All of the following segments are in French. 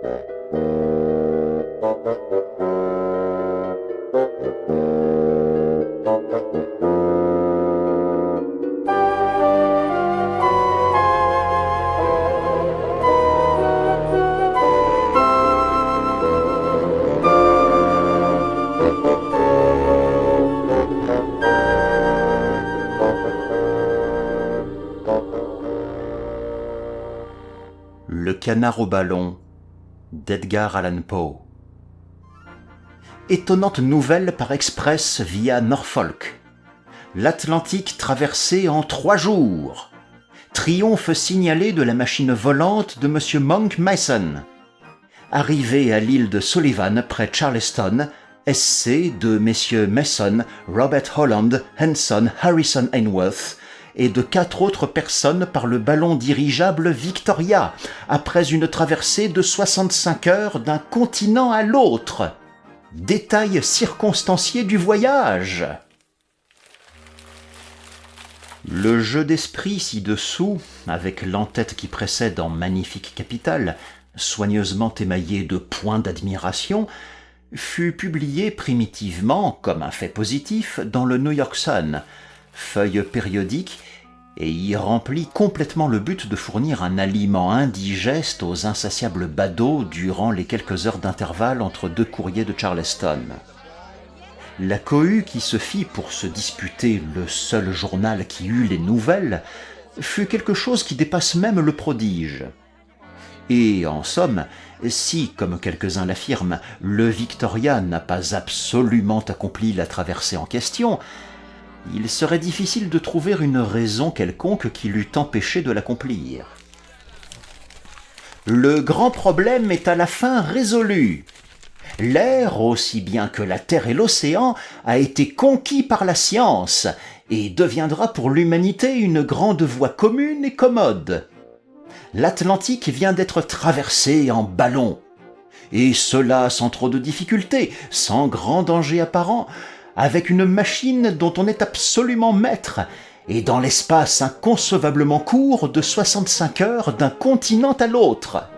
Le canard au ballon d'Edgar Allan Poe. Étonnante nouvelle par express via Norfolk. L'Atlantique traversé en 3 jours. Triomphe signalé de la machine volante de M. Monk Mason. Arrivée à l'île de Sullivan près Charleston, SC de messieurs Mason, Robert Holland, Henson, Harrison Ainsworth et de 4 autres personnes par le ballon dirigeable Victoria, après une traversée de 65 heures d'un continent à l'autre. Détail circonstancié du voyage. Le jeu d'esprit ci-dessous, avec l'entête qui précède en magnifique capitale, soigneusement émaillée de points d'admiration, fut publié primitivement, comme un fait positif, dans le New York Sun, feuille périodique, et y remplit complètement le but de fournir un aliment indigeste aux insatiables badauds durant les quelques heures d'intervalle entre 2 courriers de Charleston. La cohue qui se fit pour se disputer le seul journal qui eut les nouvelles fut quelque chose qui dépasse même le prodige. Et, en somme, si, comme quelques-uns l'affirment, le Victoria n'a pas absolument accompli la traversée en question, il serait difficile de trouver une raison quelconque qui l'eût empêché de l'accomplir. Le grand problème est à la fin résolu. L'air, aussi bien que la terre et l'océan, a été conquis par la science et deviendra pour l'humanité une grande voie commune et commode. L'Atlantique vient d'être traversé en ballon, et cela sans trop de difficultés, sans grand danger apparent, avec une machine dont on est absolument maître, et dans l'espace inconcevablement court de 65 heures d'un continent à l'autre.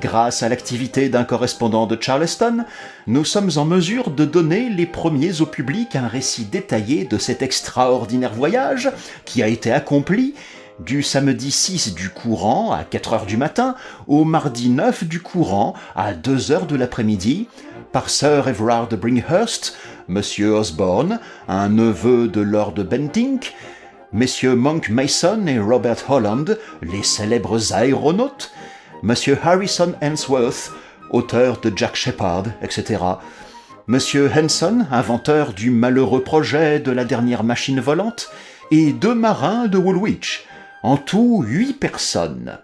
Grâce à l'activité d'un correspondant de Charleston, nous sommes en mesure de donner les premiers au public un récit détaillé de cet extraordinaire voyage qui a été accompli du samedi 6 du courant à 4 heures du matin au mardi 9 du courant à 2 heures de l'après-midi par Sir Everard Bringhurst, Monsieur Osborne, un neveu de Lord Bentinck, messieurs Monk Mason et Robert Holland, les célèbres aéronautes, Monsieur Harrison Ainsworth, auteur de Jack Sheppard, etc., Monsieur Henson, inventeur du malheureux projet de la dernière machine volante, et 2 marins de Woolwich, en tout 8 personnes.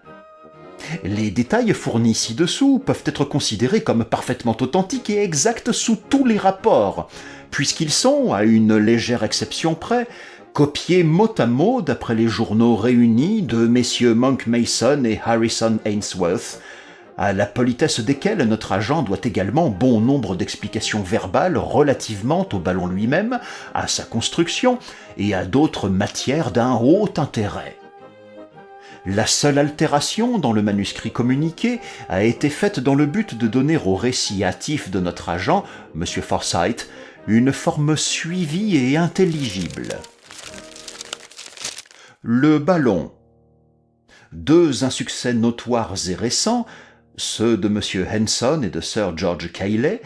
Les détails fournis ci-dessous peuvent être considérés comme parfaitement authentiques et exacts sous tous les rapports, puisqu'ils sont, à une légère exception près, copiés mot à mot d'après les journaux réunis de messieurs Monk Mason et Harrison Ainsworth, à la politesse desquels notre agent doit également bon nombre d'explications verbales relativement au ballon lui-même, à sa construction et à d'autres matières d'un haut intérêt. La seule altération dans le manuscrit communiqué a été faite dans le but de donner au récit hâtif de notre agent, M. Forsyth, une forme suivie et intelligible. Le ballon. 2 insuccès notoires et récents, ceux de M. Henson et de Sir George Cayley,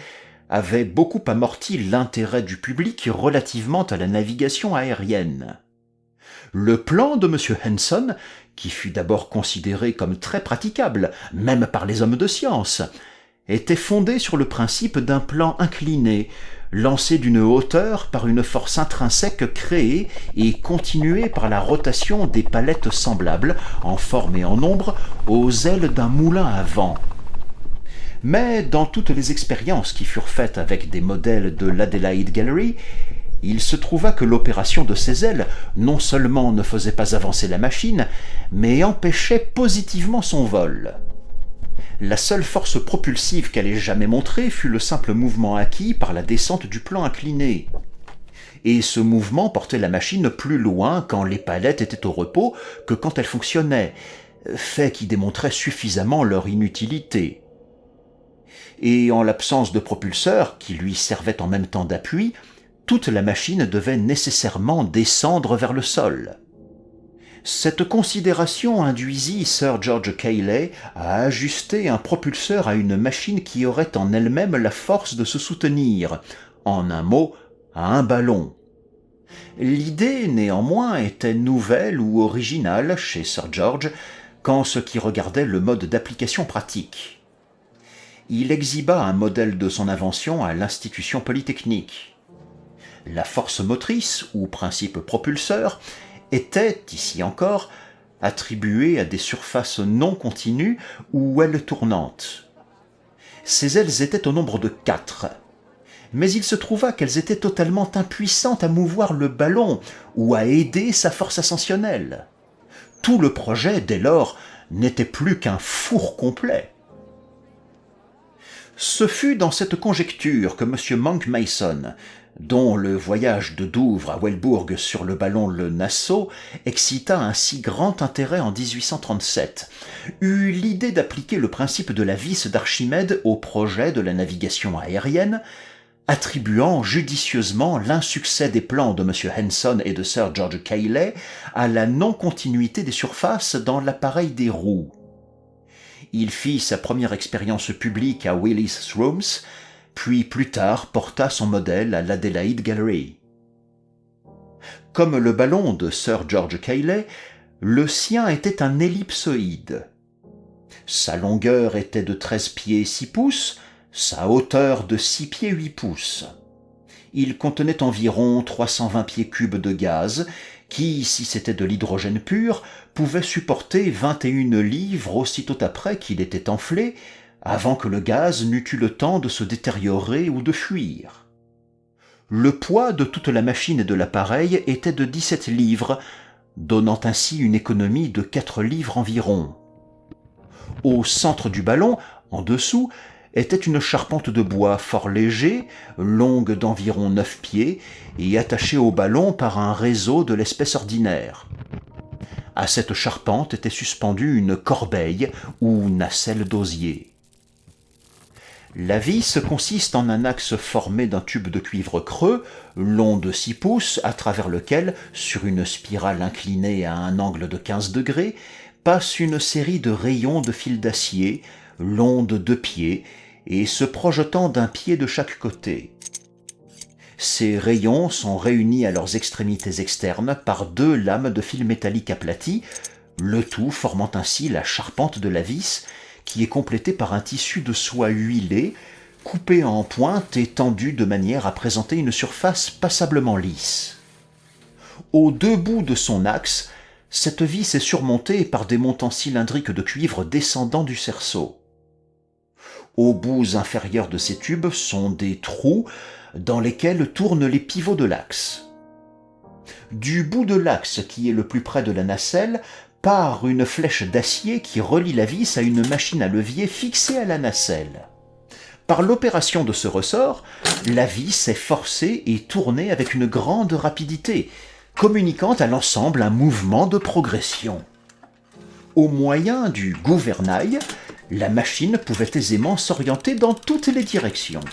avaient beaucoup amorti l'intérêt du public relativement à la navigation aérienne. Le plan de M. Henson, qui fut d'abord considéré comme très praticable, même par les hommes de science, était fondé sur le principe d'un plan incliné, lancé d'une hauteur par une force intrinsèque créée et continuée par la rotation des palettes semblables, en forme et en nombre, aux ailes d'un moulin à vent. Mais dans toutes les expériences qui furent faites avec des modèles de l'Adelaide Gallery, il se trouva que l'opération de ces ailes non seulement ne faisait pas avancer la machine, mais empêchait positivement son vol. La seule force propulsive qu'elle ait jamais montrée fut le simple mouvement acquis par la descente du plan incliné. Et ce mouvement portait la machine plus loin quand les palettes étaient au repos que quand elles fonctionnaient, fait qui démontrait suffisamment leur inutilité. et en l'absence de propulseur qui lui servait en même temps d'appui, toute la machine devait nécessairement descendre vers le sol. Cette considération induisit Sir George Cayley à ajuster un propulseur à une machine qui aurait en elle-même la force de se soutenir, en un mot, à un ballon. L'idée, néanmoins, était nouvelle ou originale chez Sir George qu'en ce qui regardait le mode d'application pratique. Il exhiba un modèle de son invention à l'Institution Polytechnique. La force motrice, ou principe propulseur, était, ici encore, attribuée à des surfaces non continues ou ailes tournantes. Ces ailes étaient au nombre de 4, mais il se trouva qu'elles étaient totalement impuissantes à mouvoir le ballon ou à aider sa force ascensionnelle. Tout le projet, dès lors, n'était plus qu'un four complet. Ce fut dans cette conjecture que M. Monck Mason, dont le voyage de Douvres à Weilbourg sur le ballon le Nassau excita un si grand intérêt en 1837, eut l'idée d'appliquer le principe de la vis d'Archimède au projet de la navigation aérienne, attribuant judicieusement l'insuccès des plans de M. Henson et de Sir George Cayley à la non-continuité des surfaces dans l'appareil des roues. Il fit sa première expérience publique à Willis Rooms, puis plus tard porta son modèle à l'Adelaide Gallery. Comme le ballon de Sir George Cayley, le sien était un ellipsoïde. Sa longueur était de 13 pieds 6 pouces, sa hauteur de 6 pieds 8 pouces. Il contenait environ 320 pieds cubes de gaz, qui, si c'était de l'hydrogène pur, pouvait supporter 21 livres aussitôt après qu'il était enflé, avant que le gaz n'eût eu le temps de se détériorer ou de fuir. Le poids de toute la machine et de l'appareil était de 17 livres, donnant ainsi une économie de 4 livres environ. Au centre du ballon, en dessous, était une charpente de bois fort léger, longue d'environ 9 pieds, et attachée au ballon par un réseau de l'espèce ordinaire. À cette charpente était suspendue une corbeille ou nacelle d'osier. La vis consiste en un axe formé d'un tube de cuivre creux, long de 6 pouces, à travers lequel, sur une spirale inclinée à un angle de 15 degrés, passe une série de rayons de fil d'acier, longs de 2 pieds, et se projetant d'un pied de chaque côté. Ces rayons sont réunis à leurs extrémités externes par 2 lames de fil métallique aplaties, le tout formant ainsi la charpente de la vis, qui est complétée par un tissu de soie huilé, coupé en pointe et tendu de manière à présenter une surface passablement lisse. Aux 2 bouts de son axe, cette vis est surmontée par des montants cylindriques de cuivre descendant du cerceau. Aux bouts inférieurs de ces tubes sont des trous dans lesquels tournent les pivots de l'axe. Du bout de l'axe qui est le plus près de la nacelle part une flèche d'acier qui relie la vis à une machine à levier fixée à la nacelle. Par l'opération de ce ressort, la vis est forcée et tournée avec une grande rapidité, communiquant à l'ensemble un mouvement de progression. Au moyen du gouvernail, la machine pouvait aisément s'orienter dans toutes les directions.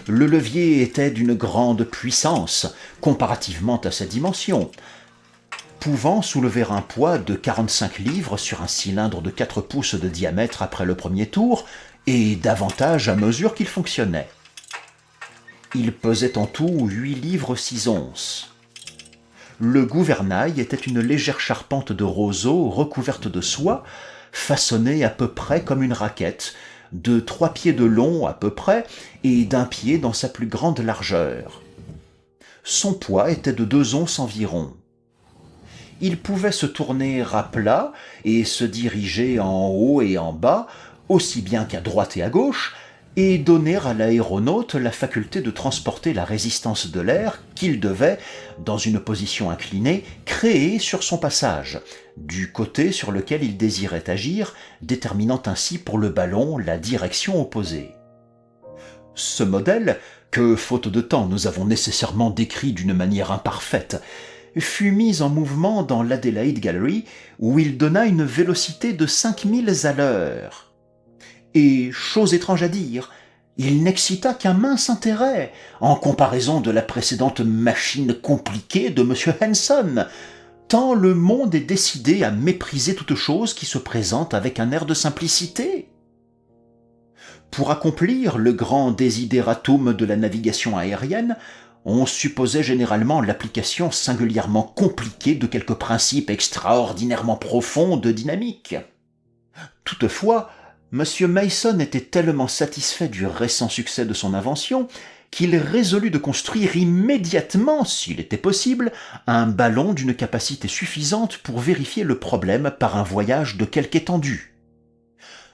Le levier était d'une grande puissance, comparativement à sa dimension, pouvant soulever un poids de 45 livres sur un cylindre de 4 pouces de diamètre après le premier tour, et davantage à mesure qu'il fonctionnait. Il pesait en tout 8 livres 6 onces. Le gouvernail était une légère charpente de roseau recouverte de soie, façonnée à peu près comme une raquette, de 3 pieds de long à peu près, et d'1 pied dans sa plus grande largeur. Son poids était de 2 onces environ. Il pouvait se tourner à plat et se diriger en haut et en bas, aussi bien qu'à droite et à gauche, et donner à l'aéronaute la faculté de transporter la résistance de l'air qu'il devait, dans une position inclinée, créer sur son passage, du côté sur lequel il désirait agir, déterminant ainsi pour le ballon la direction opposée. Ce modèle, que faute de temps nous avons nécessairement décrit d'une manière imparfaite, fut mis en mouvement dans l'Adelaide Gallery, où il donna une vélocité de 5 milles à l'heure. Et, chose étrange à dire, il n'excita qu'un mince intérêt en comparaison de la précédente machine compliquée de M. Henson, tant le monde est décidé à mépriser toute chose qui se présente avec un air de simplicité. Pour accomplir le grand desideratum de la navigation aérienne, on supposait généralement l'application singulièrement compliquée de quelques principes extraordinairement profonds de dynamique. Toutefois, M. Mason était tellement satisfait du récent succès de son invention qu'il résolut de construire immédiatement, s'il était possible, un ballon d'une capacité suffisante pour vérifier le problème par un voyage de quelque étendue.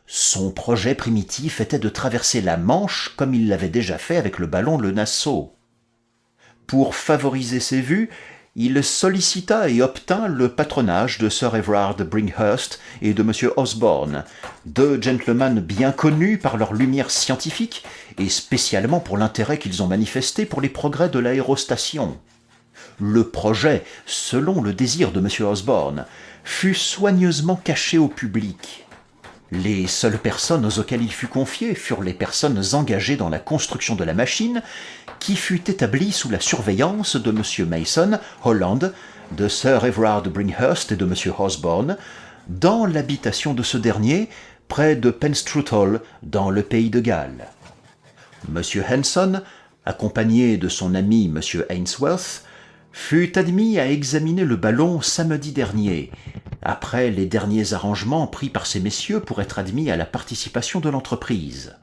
Son projet primitif était de traverser la Manche comme il l'avait déjà fait avec le ballon le Nassau. Pour favoriser ses vues, il sollicita et obtint le patronage de Sir Everard Bringhurst et de M. Osborne, deux gentlemen bien connus par leur lumière scientifique et spécialement pour l'intérêt qu'ils ont manifesté pour les progrès de l'aérostation. Le projet, selon le désir de M. Osborne, fut soigneusement caché au public. Les seules personnes auxquelles il fut confié furent les personnes engagées dans la construction de la machine, qui fut établie sous la surveillance de M. Mason, Holland, de Sir Everard Bringhurst et de M. Osborne, dans l'habitation de ce dernier, près de Penstruth Hall, dans le pays de Galles. M. Henson, accompagné de son ami M. Ainsworth, fut admis à examiner le ballon samedi dernier, après les derniers arrangements pris par ces messieurs pour être admis à la participation de l'entreprise.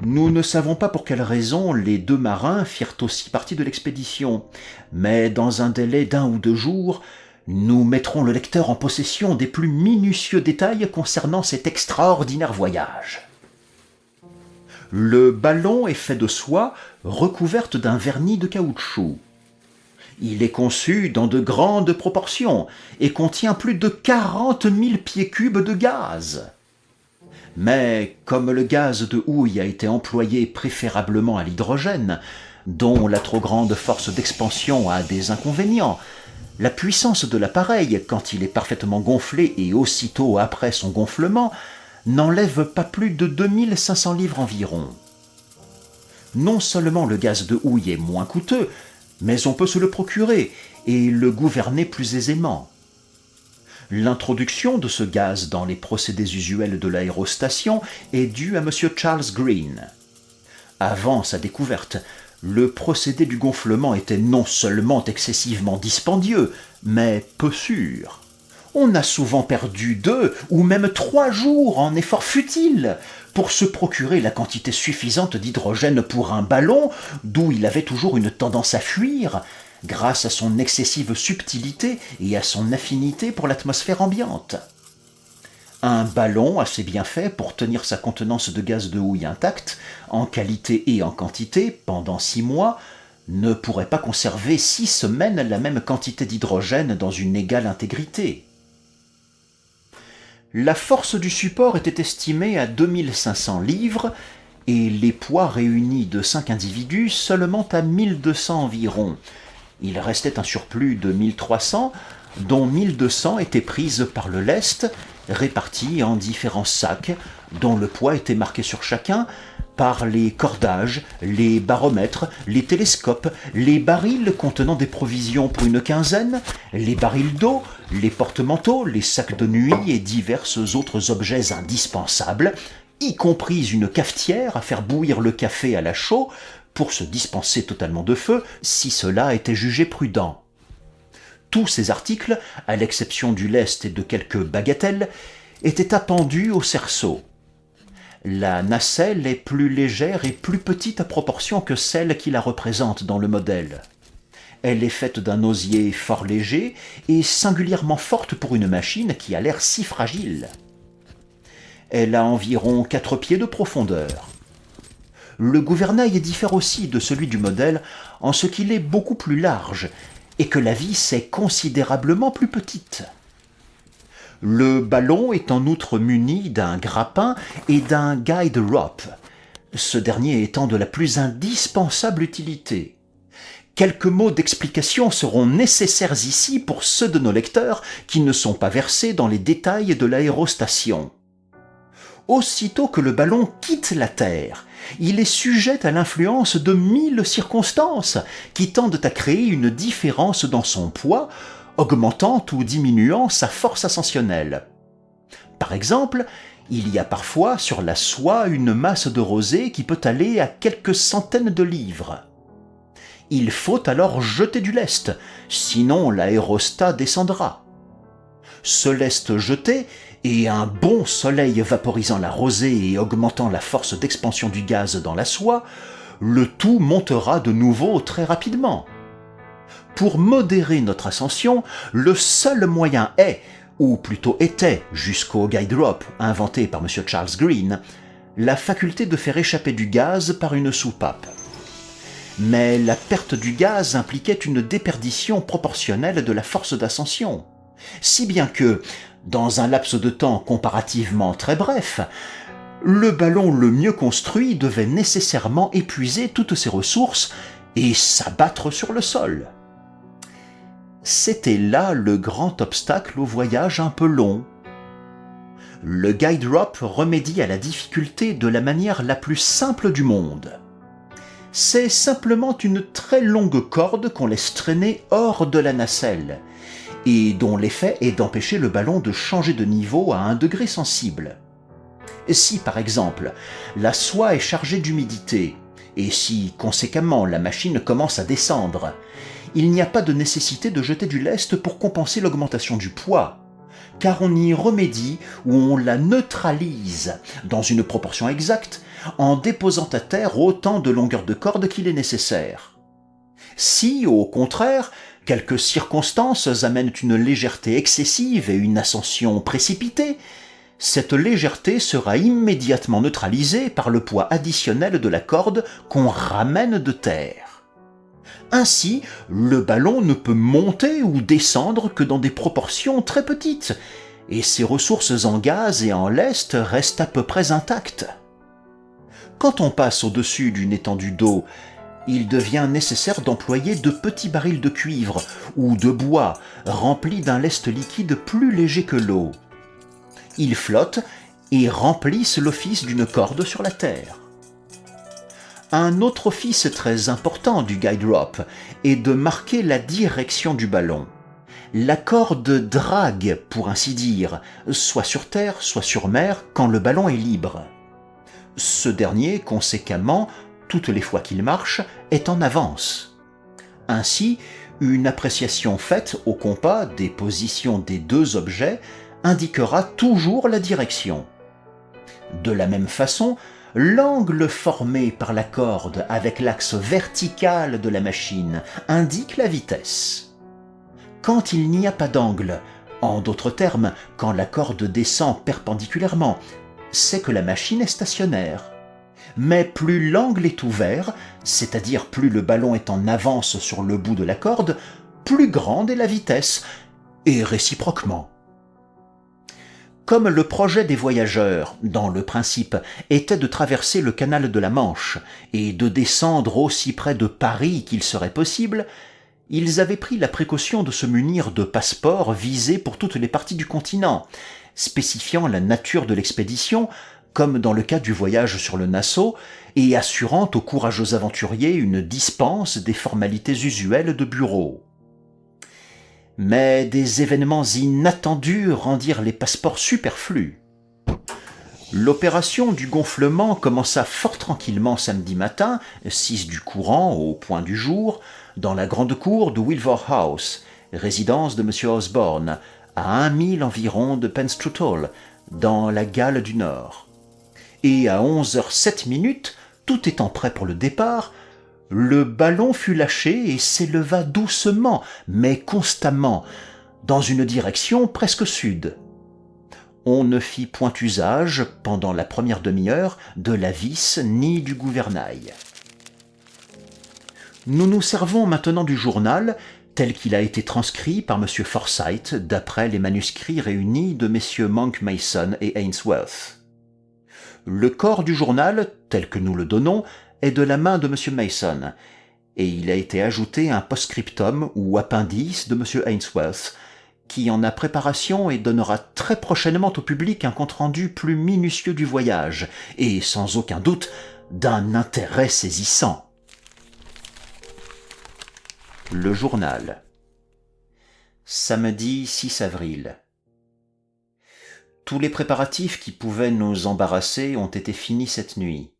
Nous ne savons pas pour quelle raison les deux marins firent aussi partie de l'expédition, mais dans un délai d'1 ou 2 jours, nous mettrons le lecteur en possession des plus minutieux détails concernant cet extraordinaire voyage. Le ballon est fait de soie recouverte d'un vernis de caoutchouc. Il est conçu dans de grandes proportions et contient plus de 40 000 pieds cubes de gaz. Mais comme le gaz de houille a été employé préférablement à l'hydrogène, dont la trop grande force d'expansion a des inconvénients, la puissance de l'appareil, quand il est parfaitement gonflé et aussitôt après son gonflement, n'enlève pas plus de 2500 livres environ. Non seulement le gaz de houille est moins coûteux, mais on peut se le procurer et le gouverner plus aisément. L'introduction de ce gaz dans les procédés usuels de l'aérostation est due à M. Charles Green. Avant sa découverte, le procédé du gonflement était non seulement excessivement dispendieux, mais peu sûr. On a souvent perdu 2 ou même 3 jours en efforts futiles pour se procurer la quantité suffisante d'hydrogène pour un ballon d'où il avait toujours une tendance à fuir, grâce à son excessive subtilité et à son affinité pour l'atmosphère ambiante. Un ballon assez bien fait pour tenir sa contenance de gaz de houille intacte, en qualité et en quantité, pendant 6 mois, ne pourrait pas conserver 6 semaines la même quantité d'hydrogène dans une égale intégrité. La force du support était estimée à 2500 livres et les poids réunis de 5 individus seulement à 1200 environ. Il restait un surplus de 1300, dont 1200 étaient prises par le lest, répartis en différents sacs, dont le poids était marqué sur chacun par les cordages, les baromètres, les télescopes, les barils contenant des provisions pour une quinzaine, les barils d'eau, les porte-manteaux, les sacs de nuit et divers autres objets indispensables, y compris une cafetière à faire bouillir le café à la chaux pour se dispenser totalement de feu si cela était jugé prudent. Tous ces articles, à l'exception du lest et de quelques bagatelles, étaient appendus au cerceau. La nacelle est plus légère et plus petite à proportion que celle qui la représente dans le modèle. Elle est faite d'un osier fort léger et singulièrement forte pour une machine qui a l'air si fragile. Elle a environ 4 pieds de profondeur. Le gouvernail diffère aussi de celui du modèle en ce qu'il est beaucoup plus large et que la vis est considérablement plus petite. Le ballon est en outre muni d'un grappin et d'un guide rope, ce dernier étant de la plus indispensable utilité. Quelques mots d'explication seront nécessaires ici pour ceux de nos lecteurs qui ne sont pas versés dans les détails de l'aérostation. aussitôt que le ballon quitte la Terre, il est sujet à l'influence de 1000 circonstances qui tendent à créer une différence dans son poids, augmentant ou diminuant sa force ascensionnelle. Par exemple, il y a parfois sur la soie une masse de rosée qui peut aller à quelques centaines de livres. Il faut alors jeter du lest, sinon l'aérostat descendra. Ce lest jeté, et un bon soleil vaporisant la rosée et augmentant la force d'expansion du gaz dans la soie, le tout montera de nouveau très rapidement. Pour modérer notre ascension, le seul moyen est, ou plutôt était jusqu'au guide drop inventé par M. Charles Green, la faculté de faire échapper du gaz par une soupape. Mais la perte du gaz impliquait une déperdition proportionnelle de la force d'ascension, si bien que, dans un laps de temps comparativement très bref, le ballon le mieux construit devait nécessairement épuiser toutes ses ressources et s'abattre sur le sol. C'était là le grand obstacle au voyage un peu long. Le guide drop remédie à la difficulté de la manière la plus simple du monde. C'est simplement une très longue corde qu'on laisse traîner hors de la nacelle, et dont l'effet est d'empêcher le ballon de changer de niveau à un degré sensible. Si, par exemple, la soie est chargée d'humidité, et si, conséquemment, la machine commence à descendre, il n'y a pas de nécessité de jeter du lest pour compenser l'augmentation du poids, car on y remédie ou on la neutralise dans une proportion exacte en déposant à terre autant de longueur de corde qu'il est nécessaire. Si, au contraire, quelques circonstances amènent une légèreté excessive et une ascension précipitée, cette légèreté sera immédiatement neutralisée par le poids additionnel de la corde qu'on ramène de terre. Ainsi, le ballon ne peut monter ou descendre que dans des proportions très petites, et ses ressources en gaz et en lest restent à peu près intactes. Quand on passe au-dessus d'une étendue d'eau, il devient nécessaire d'employer de petits barils de cuivre ou de bois remplis d'un lest liquide plus léger que l'eau. Ils flottent et remplissent l'office d'une corde sur la terre. Un autre office très important du guide drop est de marquer la direction du ballon. La corde drague, pour ainsi dire, soit sur terre, soit sur mer, quand le ballon est libre. Ce dernier, conséquemment, toutes les fois qu'il marche, est en avance. Ainsi, une appréciation faite au compas des positions des deux objets indiquera toujours la direction. De la même façon, l'angle formé par la corde avec l'axe vertical de la machine indique la vitesse. Quand il n'y a pas d'angle, en d'autres termes, quand la corde descend perpendiculairement, c'est que la machine est stationnaire. Mais plus l'angle est ouvert, c'est-à-dire plus le ballon est en avance sur le bout de la corde, plus grande est la vitesse, et réciproquement. Comme le projet des voyageurs, dans le principe, était de traverser le canal de la Manche et de descendre aussi près de Paris qu'il serait possible, ils avaient pris la précaution de se munir de passeports visés pour toutes les parties du continent, spécifiant la nature de l'expédition, comme dans le cas du voyage sur le Nassau, et assurant aux courageux aventuriers une dispense des formalités usuelles de bureau. Mais des événements inattendus rendirent les passeports superflus. L'opération du gonflement commença fort tranquillement samedi matin, 6 du courant au point du jour, dans la grande cour de Wilvor House, résidence de M. Osborne, à 1 mille environ de Penstrutall, dans la Galles du Nord. Et à 11h07, tout étant prêt pour le départ, le ballon fut lâché et s'éleva doucement, mais constamment, dans une direction presque sud. On ne fit point usage, pendant la première demi-heure, de la vis ni du gouvernail. Nous nous servons maintenant du journal, tel qu'il a été transcrit par M. Forsyth d'après les manuscrits réunis de messieurs Monk Mason et Ainsworth. Le corps du journal, tel que nous le donnons, est de la main de M. Mason, et il a été ajouté un post-scriptum ou appendice de M. Ainsworth, qui en a préparation et donnera très prochainement au public un compte-rendu plus minutieux du voyage, et sans aucun doute d'un intérêt saisissant. Le journal. Samedi 6 avril. Tous les préparatifs qui pouvaient nous embarrasser ont été finis cette nuit.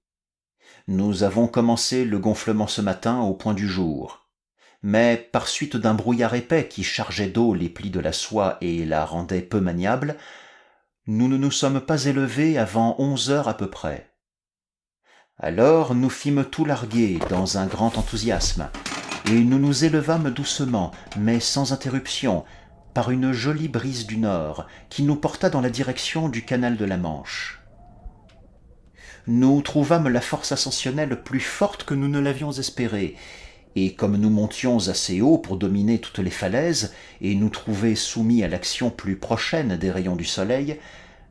Nous avons commencé le gonflement ce matin au point du jour. Mais par suite d'un brouillard épais qui chargeait d'eau les plis de la soie et la rendait peu maniable, nous ne nous sommes pas élevés avant 11 heures à peu près. Alors nous fîmes tout larguer dans un grand enthousiasme, et nous nous élevâmes doucement, mais sans interruption, par une jolie brise du nord qui nous porta dans la direction du canal de la Manche. Nous trouvâmes la force ascensionnelle plus forte que nous ne l'avions espéré, et comme nous montions assez haut pour dominer toutes les falaises et nous trouver soumis à l'action plus prochaine des rayons du soleil,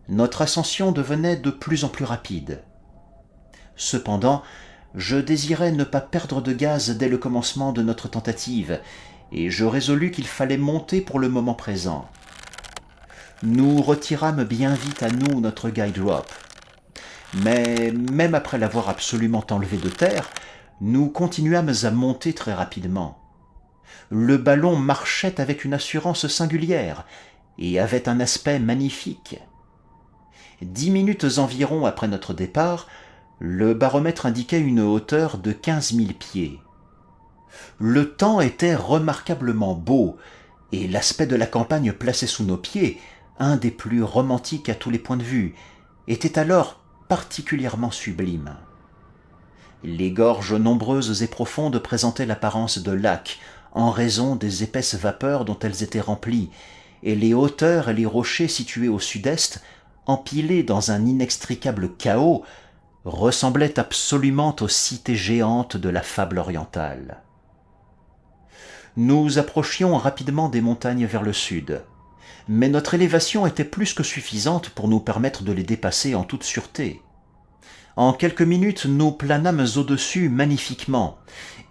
notre ascension devenait de plus en plus rapide. Cependant, je désirais ne pas perdre de gaz dès le commencement de notre tentative, et je résolus qu'il fallait monter pour le moment présent. Nous retirâmes bien vite à nous notre guide rope. Mais même après l'avoir absolument enlevé de terre, nous continuâmes à monter très rapidement. Le ballon marchait avec une assurance singulière et avait un aspect magnifique. 10 minutes environ après notre départ, le baromètre indiquait une hauteur de 15 000 pieds. Le temps était remarquablement beau, et l'aspect de la campagne placée sous nos pieds, un des plus romantiques à tous les points de vue, était alors particulièrement sublime. Les gorges nombreuses et profondes présentaient l'apparence de lacs, en raison des épaisses vapeurs dont elles étaient remplies, et les hauteurs et les rochers situés au sud-est, empilés dans un inextricable chaos, ressemblaient absolument aux cités géantes de la fable orientale. Nous approchions rapidement des montagnes vers le sud, mais notre élévation était plus que suffisante pour nous permettre de les dépasser en toute sûreté. En quelques minutes, nous planâmes au-dessus magnifiquement,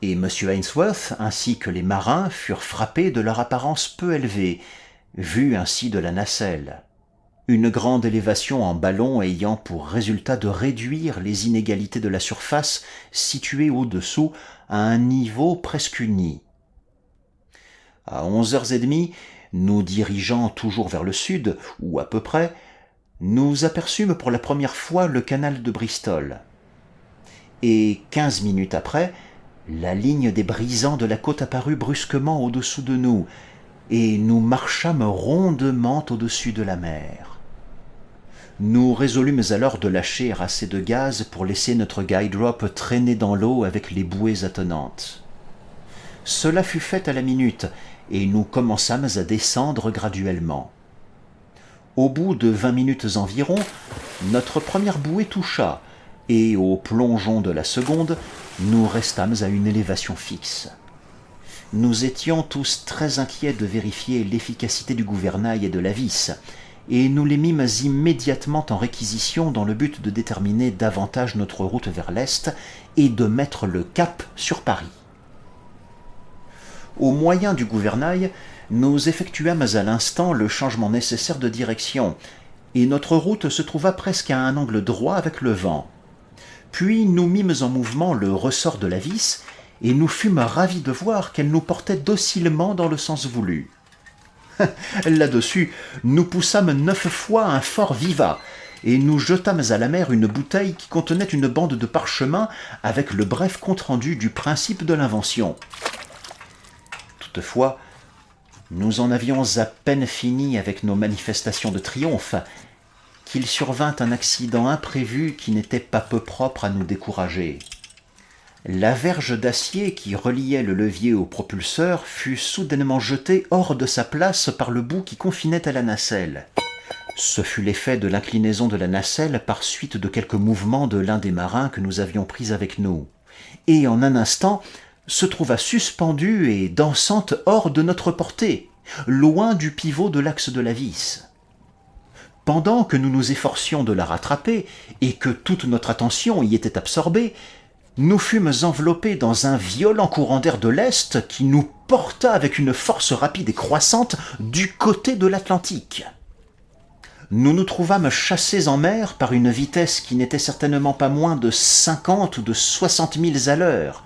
et M. Ainsworth ainsi que les marins furent frappés de leur apparence peu élevée, vue ainsi de la nacelle. Une grande élévation en ballon ayant pour résultat de réduire les inégalités de la surface située au-dessous à un niveau presque uni. À 11h30, nous dirigeant toujours vers le sud, ou à peu près, nous aperçûmes pour la première fois le canal de Bristol. Et 15 minutes après, la ligne des brisants de la côte apparut brusquement au-dessous de nous, et nous marchâmes rondement au-dessus de la mer. Nous résolûmes alors de lâcher assez de gaz pour laisser notre guide rope traîner dans l'eau avec les bouées attenantes. Cela fut fait à la minute, et nous commençâmes à descendre graduellement. Au bout de 20 minutes environ, notre première bouée toucha, et au plongeon de la seconde, nous restâmes à une élévation fixe. Nous étions tous très inquiets de vérifier l'efficacité du gouvernail et de la vis, et nous les mîmes immédiatement en réquisition dans le but de déterminer davantage notre route vers l'est et de mettre le cap sur Paris. Au moyen du gouvernail, nous effectuâmes à l'instant le changement nécessaire de direction, et notre route se trouva presque à un angle droit avec le vent. Puis nous mîmes en mouvement le ressort de la vis, et nous fûmes ravis de voir qu'elle nous portait docilement dans le sens voulu. Là-dessus, nous poussâmes 9 fois un fort vivat, et nous jetâmes à la mer une bouteille qui contenait une bande de parchemin avec le bref compte-rendu du principe de l'invention. Toutefois, nous en avions à peine fini avec nos manifestations de triomphe, qu'il survint un accident imprévu qui n'était pas peu propre à nous décourager. La verge d'acier qui reliait le levier au propulseur fut soudainement jetée hors de sa place par le bout qui confinait à la nacelle. Ce fut l'effet de l'inclinaison de la nacelle par suite de quelques mouvements de l'un des marins que nous avions pris avec nous, et en un instant se trouva suspendue et dansante hors de notre portée, loin du pivot de l'axe de la vis. Pendant que nous nous efforcions de la rattraper et que toute notre attention y était absorbée, Nous fûmes enveloppés dans un violent courant d'air de l'Est qui nous porta avec une force rapide et croissante du côté de l'Atlantique. Nous nous trouvâmes chassés en mer par une vitesse qui n'était certainement pas moins de 50 ou de 60 milles à l'heure,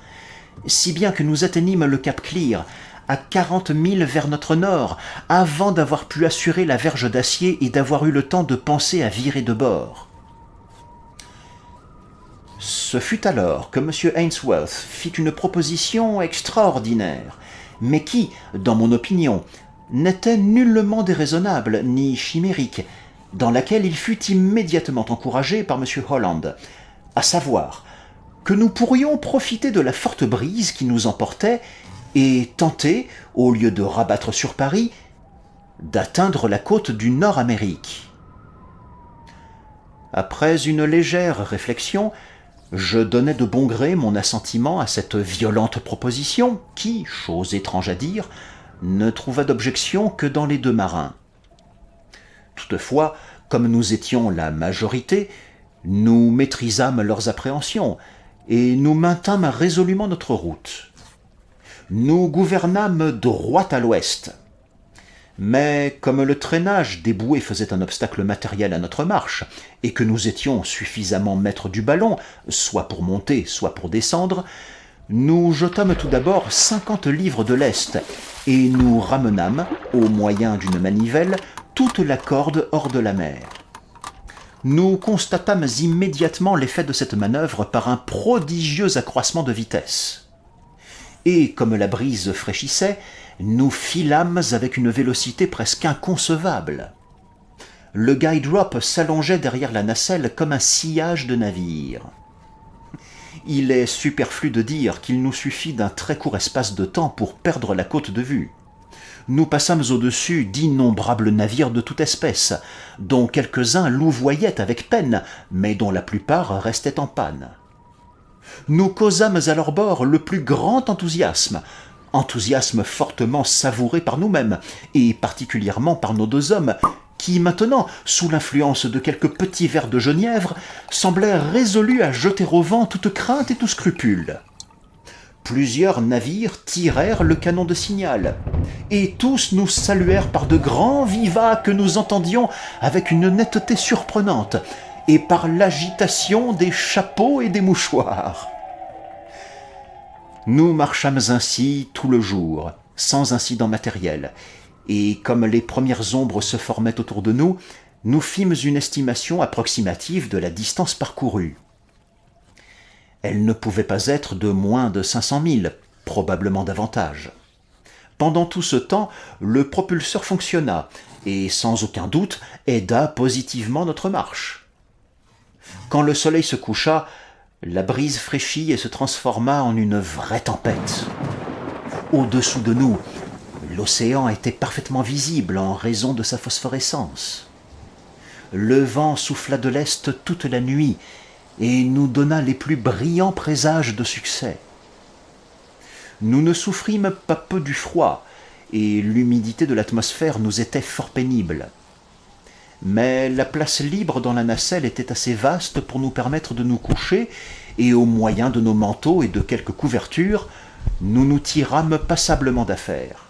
si bien que nous atteignîmes le cap Clear, à 40 milles vers notre nord, avant d'avoir pu assurer la verge d'acier et d'avoir eu le temps de penser à virer de bord. Ce fut alors que M. Ainsworth fit une proposition extraordinaire, mais qui, dans mon opinion, n'était nullement déraisonnable ni chimérique, dans laquelle il fut immédiatement encouragé par M. Holland, à savoir que nous pourrions profiter de la forte brise qui nous emportait et tenter, au lieu de rabattre sur Paris, d'atteindre la côte du Nord-Amérique. Après une légère réflexion, je donnai de bon gré mon assentiment à cette violente proposition qui, chose étrange à dire, ne trouva d'objection que dans les deux marins. Toutefois, comme nous étions la majorité, nous maîtrisâmes leurs appréhensions et nous maintînmes résolument notre route. Nous gouvernâmes droit à l'ouest. Mais comme le traînage des bouées faisait un obstacle matériel à notre marche, et que nous étions suffisamment maîtres du ballon, soit pour monter, soit pour descendre, nous jetâmes tout d'abord 50 livres de lest, et nous ramenâmes, au moyen d'une manivelle, toute la corde hors de la mer. Nous constatâmes immédiatement l'effet de cette manœuvre par un prodigieux accroissement de vitesse. Et comme la brise fraîchissait, nous filâmes avec une vélocité presque inconcevable. Le guide rope s'allongeait derrière la nacelle comme un sillage de navire. Il est superflu de dire qu'il nous suffit d'un très court espace de temps pour perdre la côte de vue. Nous passâmes au-dessus d'innombrables navires de toute espèce, dont quelques-uns louvoyaient avec peine, mais dont la plupart restaient en panne. Nous causâmes à leur bord le plus grand enthousiasme fortement savouré par nous-mêmes, et particulièrement par nos deux hommes, qui maintenant, sous l'influence de quelques petits verres de genièvre, semblèrent résolus à jeter au vent toute crainte et tout scrupule. Plusieurs navires tirèrent le canon de signal, et tous nous saluèrent par de grands vivats que nous entendions avec une netteté surprenante, et par l'agitation des chapeaux et des mouchoirs. Nous marchâmes ainsi tout le jour, sans incident matériel, et comme les premières ombres se formaient autour de nous, nous fîmes une estimation approximative de la distance parcourue. Elle ne pouvait pas être de moins de 500 milles, probablement davantage. Pendant tout ce temps, le propulseur fonctionna, et sans aucun doute aida positivement notre marche. Quand le soleil se coucha, la brise fraîchit et se transforma en une vraie tempête. Au-dessous de nous, l'océan était parfaitement visible en raison de sa phosphorescence. Le vent souffla de l'est toute la nuit et nous donna les plus brillants présages de succès. Nous ne souffrîmes pas peu du froid, et l'humidité de l'atmosphère nous était fort pénible. Mais la place libre dans la nacelle était assez vaste pour nous permettre de nous coucher, et au moyen de nos manteaux et de quelques couvertures, nous nous tirâmes passablement d'affaire.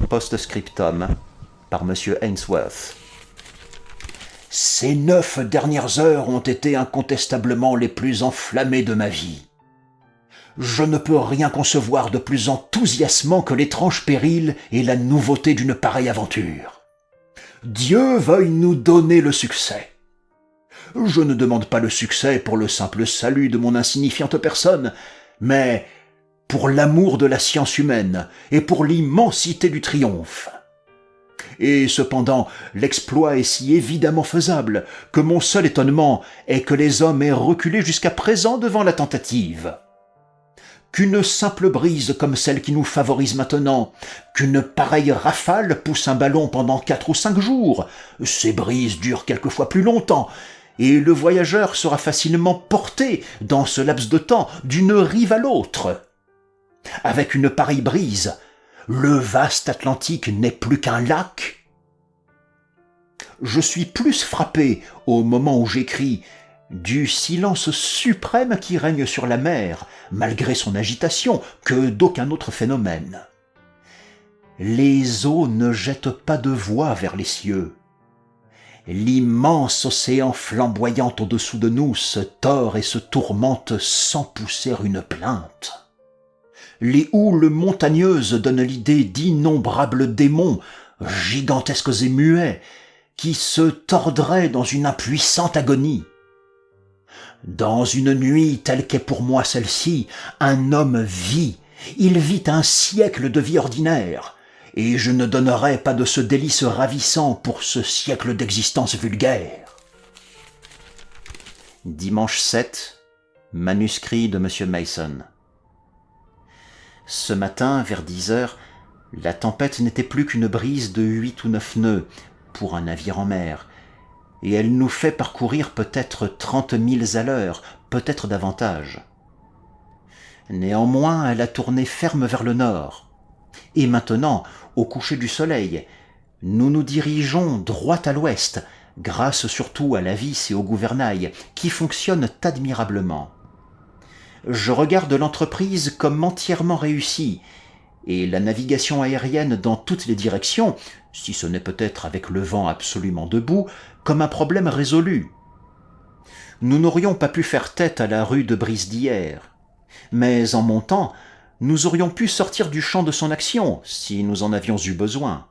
Post-scriptum par M. Ainsworth. Ces 9 dernières heures ont été incontestablement les plus enflammées de ma vie. Je ne peux rien concevoir de plus enthousiasmant que l'étrange péril et la nouveauté d'une pareille aventure. Dieu veuille nous donner le succès. Je ne demande pas le succès pour le simple salut de mon insignifiante personne, mais pour l'amour de la science humaine et pour l'immensité du triomphe. Et cependant, l'exploit est si évidemment faisable que mon seul étonnement est que les hommes aient reculé jusqu'à présent devant la tentative. Qu'une simple brise comme celle qui nous favorise maintenant, qu'une pareille rafale pousse un ballon pendant 4 ou 5 jours, ces brises durent quelquefois plus longtemps, et le voyageur sera facilement porté, dans ce laps de temps, d'une rive à l'autre. Avec une pareille brise, le vaste Atlantique n'est plus qu'un lac. Je suis plus frappé, au moment où j'écris, du silence suprême qui règne sur la mer, malgré son agitation, que d'aucun autre phénomène. Les eaux ne jettent pas de voix vers les cieux. L'immense océan flamboyant au-dessous de nous se tord et se tourmente sans pousser une plainte. Les houles montagneuses donnent l'idée d'innombrables démons, gigantesques et muets, qui se tordraient dans une impuissante agonie. Dans une nuit telle qu'est pour moi celle-ci, un homme vit, il vit un siècle de vie ordinaire, et je ne donnerais pas de ce délice ravissant pour ce siècle d'existence vulgaire. Dimanche 7, manuscrit de M. Mason. Ce matin, vers 10 heures, la tempête n'était plus qu'une brise de 8 ou 9 nœuds pour un navire en mer, et elle nous fait parcourir peut-être 30 milles à l'heure, peut-être davantage. Néanmoins, elle a tourné ferme vers le nord, et maintenant, au coucher du soleil, nous nous dirigeons droit à l'ouest, grâce surtout à la vis et au gouvernail, qui fonctionnent admirablement. Je regarde l'entreprise comme entièrement réussie, et la navigation aérienne dans toutes les directions, si ce n'est peut-être avec le vent absolument debout, comme un problème résolu. Nous n'aurions pas pu faire tête à la rude brise d'hier, mais en montant, nous aurions pu sortir du champ de son action, si nous en avions eu besoin.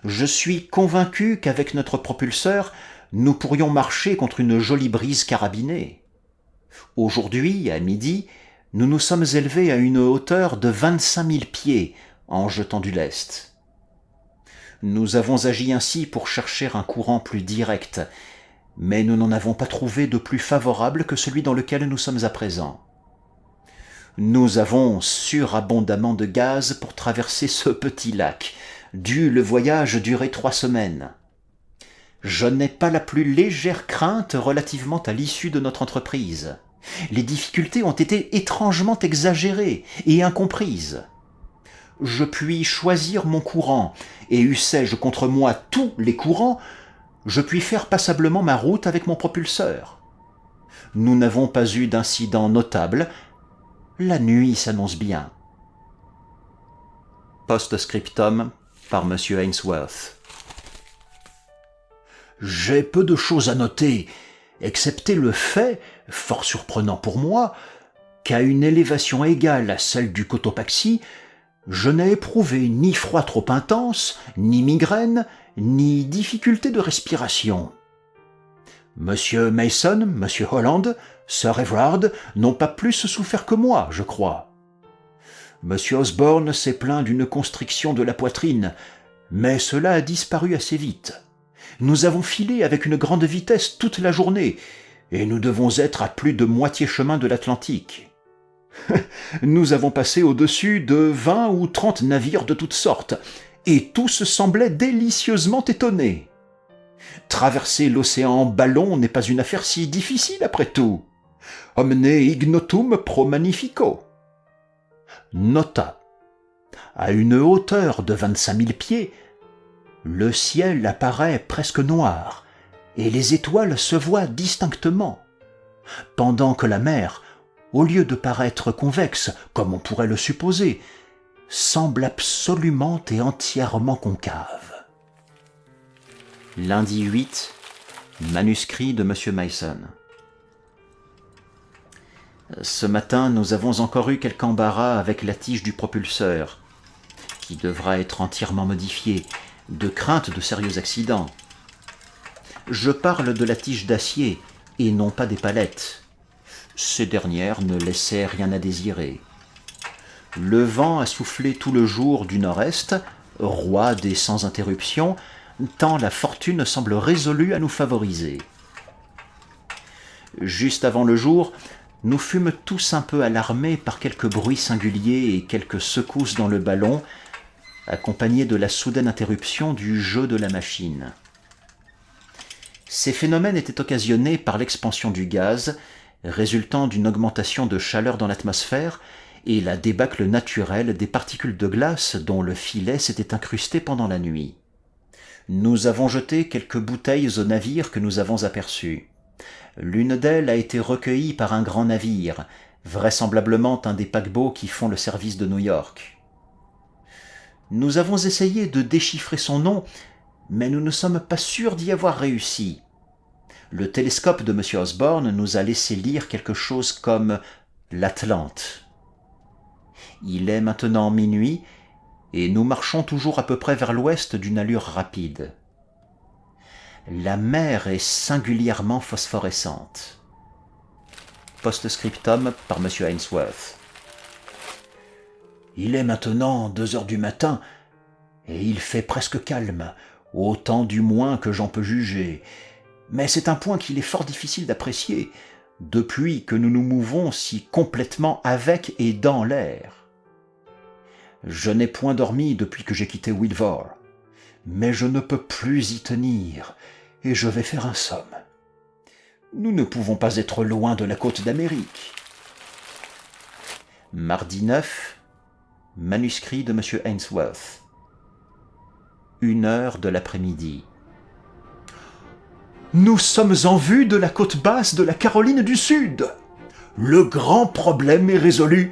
Je suis convaincu qu'avec notre propulseur, nous pourrions marcher contre une jolie brise carabinée. Aujourd'hui, à midi, nous nous sommes élevés à une hauteur de 25 000 pieds en jetant du lest. Nous avons agi ainsi pour chercher un courant plus direct, mais nous n'en avons pas trouvé de plus favorable que celui dans lequel nous sommes à présent. Nous avons surabondamment de gaz pour traverser ce petit lac, dût le voyage durer 3 semaines. Je n'ai pas la plus légère crainte relativement à l'issue de notre entreprise. Les difficultés ont été étrangement exagérées et incomprises. Je puis choisir mon courant, et eussé-je contre moi tous les courants, je puis faire passablement ma route avec mon propulseur. Nous n'avons pas eu d'incident notable. La nuit s'annonce bien. Post-scriptum par M. Ainsworth. J'ai peu de choses à noter, excepté le fait, fort surprenant pour moi, qu'à une élévation égale à celle du Cotopaxi, je n'ai éprouvé ni froid trop intense, ni migraine, ni difficulté de respiration. Monsieur Mason, Monsieur Holland, Sir Everard n'ont pas plus souffert que moi, je crois. Monsieur Osborne s'est plaint d'une constriction de la poitrine, mais cela a disparu assez vite. Nous avons filé avec une grande vitesse toute la journée, et nous devons être à plus de moitié chemin de l'Atlantique. Nous avons passé au-dessus de 20 ou 30 navires de toutes sortes, et tous semblaient délicieusement étonnés. Traverser l'océan en ballon n'est pas une affaire si difficile après tout. Omne ignotum pro magnifico. Nota. À une hauteur de 25 000 pieds, le ciel apparaît presque noir, et les étoiles se voient distinctement, pendant que la mer, au lieu de paraître convexe, comme on pourrait le supposer, semble absolument et entièrement concave. Lundi 8, manuscrit de M. Mason. Ce matin, nous avons encore eu quelque embarras avec la tige du propulseur, qui devra être entièrement modifiée, de crainte de sérieux accidents. Je parle de la tige d'acier, et non pas des palettes. Ces dernières ne laissaient rien à désirer. Le vent a soufflé tout le jour du nord-est, roide et sans interruption, tant la fortune semble résolue à nous favoriser. Juste avant le jour, nous fûmes tous un peu alarmés par quelques bruits singuliers et quelques secousses dans le ballon, accompagnés de la soudaine interruption du jeu de la machine. Ces phénomènes étaient occasionnés par l'expansion du gaz, résultant d'une augmentation de chaleur dans l'atmosphère et la débâcle naturelle des particules de glace dont le filet s'était incrusté pendant la nuit. Nous avons jeté quelques bouteilles au navire que nous avons aperçu. L'une d'elles a été recueillie par un grand navire, vraisemblablement un des paquebots qui font le service de New York. Nous avons essayé de déchiffrer son nom, mais nous ne sommes pas sûrs d'y avoir réussi. Le télescope de M. Osborne nous a laissé lire quelque chose comme « l'Atlante ». Il est maintenant minuit, et nous marchons toujours à peu près vers l'ouest d'une allure rapide. La mer est singulièrement phosphorescente. Post-scriptum par M. Ainsworth. Il est maintenant 2 heures du matin, et il fait presque calme, autant du moins que j'en peux juger. Mais c'est un point qu'il est fort difficile d'apprécier, depuis que nous nous mouvons si complètement avec et dans l'air. Je n'ai point dormi depuis que j'ai quitté Wilvor, mais je ne peux plus y tenir, et je vais faire un somme. Nous ne pouvons pas être loin de la côte d'Amérique. Mardi 9, manuscrit de M. Ainsworth. 1h de l'après-midi. Nous sommes en vue de la côte basse de la Caroline du Sud. Le grand problème est résolu.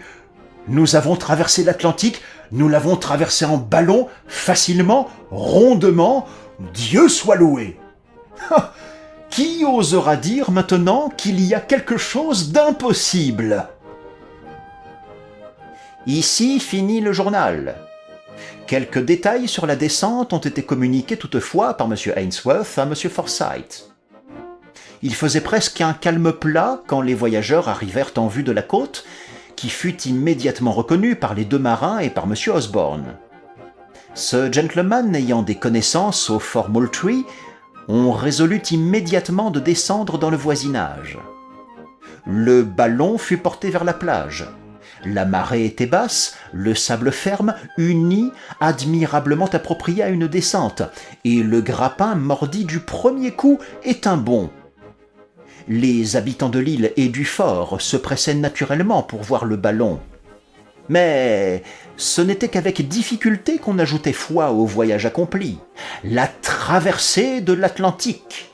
Nous avons traversé l'Atlantique, nous l'avons traversé en ballon, facilement, rondement. Dieu soit loué. Qui osera dire maintenant qu'il y a quelque chose d'impossible? Ici finit le journal. Quelques détails sur la descente ont été communiqués toutefois par M. Ainsworth à M. Forsyth. Il faisait presque un calme plat quand les voyageurs arrivèrent en vue de la côte, qui fut immédiatement reconnue par les 2 marins et par M. Osborne. Ce gentleman ayant des connaissances au Fort Moultrie, on résolut immédiatement de descendre dans le voisinage. Le ballon fut porté vers la plage. La marée était basse, le sable ferme, uni, admirablement approprié à une descente, et le grappin mordi du premier coup est un bond. Les habitants de l'île et du fort se pressaient naturellement pour voir le ballon. Mais ce n'était qu'avec difficulté qu'on ajoutait foi au voyage accompli. La traversée de l'Atlantique.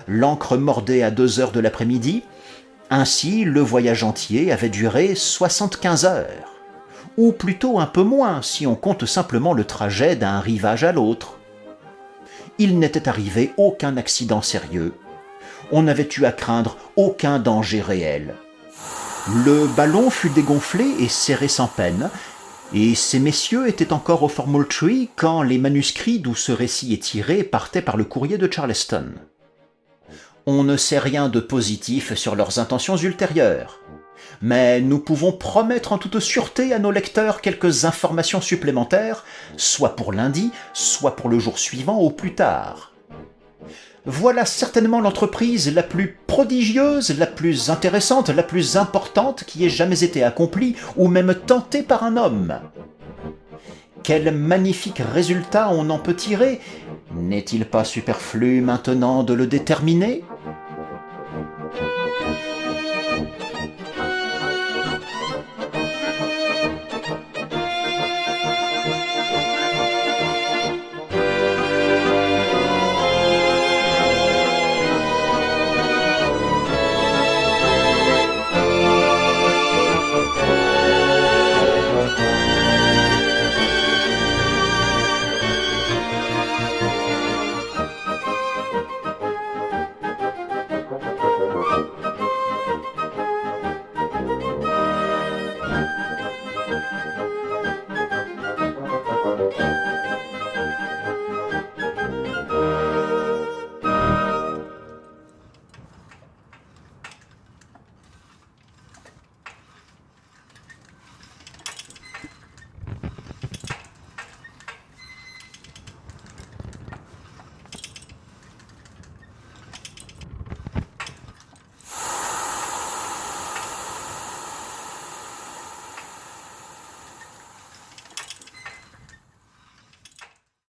L'ancre mordait à 2 heures de l'après-midi. Ainsi, le voyage entier avait duré 75 heures. Ou plutôt un peu moins, si on compte simplement le trajet d'un rivage à l'autre. Il n'était arrivé aucun accident sérieux. On n'avait eu à craindre aucun danger réel. Le ballon fut dégonflé et serré sans peine, et ces messieurs étaient encore au Fort Moultrie quand les manuscrits d'où ce récit est tiré partaient par le courrier de Charleston. On ne sait rien de positif sur leurs intentions ultérieures, mais nous pouvons promettre en toute sûreté à nos lecteurs quelques informations supplémentaires, soit pour lundi, soit pour le jour suivant au plus tard. Voilà certainement l'entreprise la plus prodigieuse, la plus intéressante, la plus importante qui ait jamais été accomplie ou même tentée par un homme. Quel magnifique résultat on en peut tirer? N'est-il pas superflu maintenant de le déterminer ?